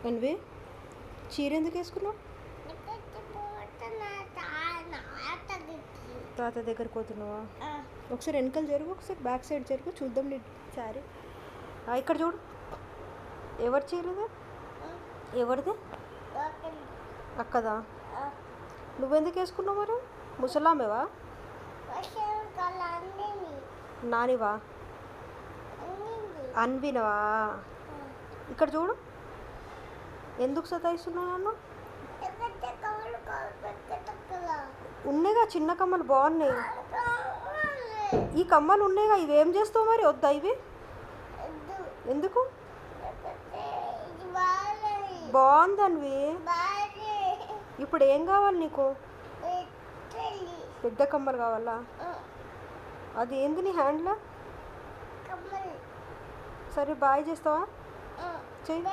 అనివి చీర ఎందుకు వేసుకున్నావు? తాత దగ్గరికి పోతున్నావా? ఒకసారి వెనకాల జరుగు, ఒకసారి బ్యాక్ సైడ్ జరుగు, చూద్దాం నీ శారీ. ఇక్కడ చూడు, ఎవరి చీర ఇది? ఎవరిది? అక్కదా? నువ్వెందుకు వేసుకున్నావు మరి? ముసలామేవా? నానివా? అన్వినవా? ఇక్కడ చూడు, ఎందుకు సతాయిస్తున్నావు నన్ను? ఉన్నాయిగా చిన్న కమ్మలు, బాగున్నాయి. ఈ కమ్మలు ఉన్నాయిగా, ఇవి ఏం చేస్తావు మరి? వద్దా ఇవి? ఎందుకు? బాగుందనివి. ఇప్పుడు ఏం కావాలి నీకు? పెద్ద కమ్మలు కావాలా? అది ఏంది నీ హ్యాండ్లో? సరే బాయ్ చేస్తావా? చెయ్యి.